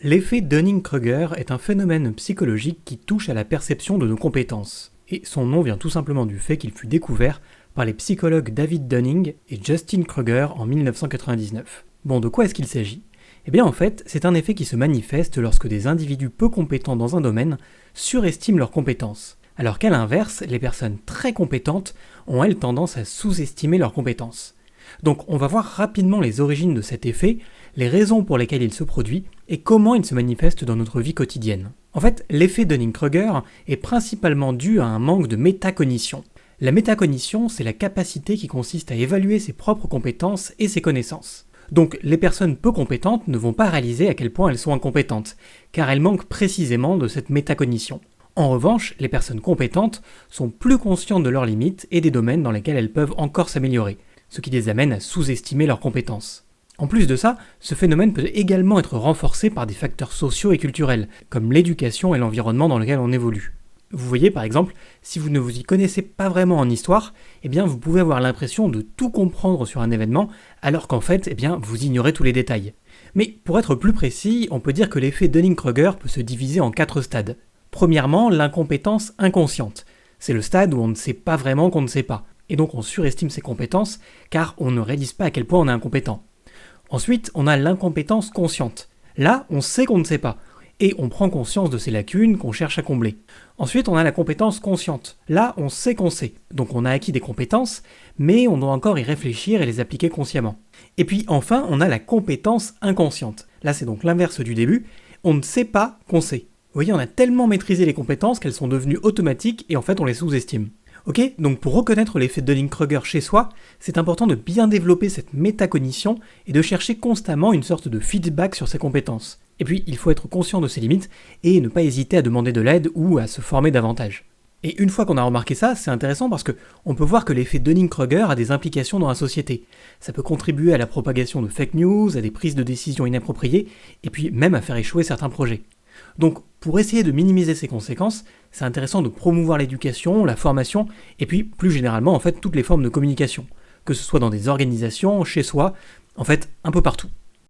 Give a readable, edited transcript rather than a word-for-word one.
L'effet Dunning-Kruger est un phénomène psychologique qui touche à la perception de nos compétences. Et son nom vient tout simplement du fait qu'il fut découvert par les psychologues David Dunning et Justin Kruger en 1999. Bon, de quoi est-ce qu'il s'agit ? Eh bien en fait, c'est un effet qui se manifeste lorsque des individus peu compétents dans un domaine surestiment leurs compétences, alors qu'à l'inverse, les personnes très compétentes ont elles tendance à sous-estimer leurs compétences. Donc on va voir rapidement les origines de cet effet, les raisons pour lesquelles il se produit et comment il se manifeste dans notre vie quotidienne. En fait, l'effet Dunning-Kruger est principalement dû à un manque de métacognition. La métacognition, c'est la capacité qui consiste à évaluer ses propres compétences et ses connaissances. Donc les personnes peu compétentes ne vont pas réaliser à quel point elles sont incompétentes, car elles manquent précisément de cette métacognition. En revanche, les personnes compétentes sont plus conscientes de leurs limites et des domaines dans lesquels elles peuvent encore s'améliorer, ce qui les amène à sous-estimer leurs compétences. En plus de ça, ce phénomène peut également être renforcé par des facteurs sociaux et culturels, comme l'éducation et l'environnement dans lequel on évolue. Vous voyez par exemple, si vous ne vous y connaissez pas vraiment en histoire, eh bien vous pouvez avoir l'impression de tout comprendre sur un événement, alors qu'en fait, vous ignorez tous les détails. Mais pour être plus précis, on peut dire que l'effet Dunning-Kruger peut se diviser en 4 stades. Premièrement, l'incompétence inconsciente. C'est le stade où on ne sait pas vraiment qu'on ne sait pas, et donc on surestime ses compétences, car on ne réalise pas à quel point on est incompétent. Ensuite, on a l'incompétence consciente. Là, on sait qu'on ne sait pas, et on prend conscience de ses lacunes qu'on cherche à combler. Ensuite, on a la compétence consciente. Là, on sait qu'on sait. Donc on a acquis des compétences, mais on doit encore y réfléchir et les appliquer consciemment. Et puis enfin, on a la compétence inconsciente. Là, c'est donc l'inverse du début. On ne sait pas qu'on sait. Vous voyez, on a tellement maîtrisé les compétences qu'elles sont devenues automatiques et en fait, on les sous-estime. Ok, donc pour reconnaître l'effet Dunning-Kruger chez soi, c'est important de bien développer cette métacognition et de chercher constamment une sorte de feedback sur ses compétences. Et puis, il faut être conscient de ses limites et ne pas hésiter à demander de l'aide ou à se former davantage. Et une fois qu'on a remarqué ça, c'est intéressant parce qu'on peut voir que l'effet Dunning-Kruger a des implications dans la société. Ça peut contribuer à la propagation de fake news, à des prises de décisions inappropriées, et puis même à faire échouer certains projets. Donc, pour essayer de minimiser ces conséquences, c'est intéressant de promouvoir l'éducation, la formation, et puis plus généralement, toutes les formes de communication, que ce soit dans des organisations, chez soi, un peu partout.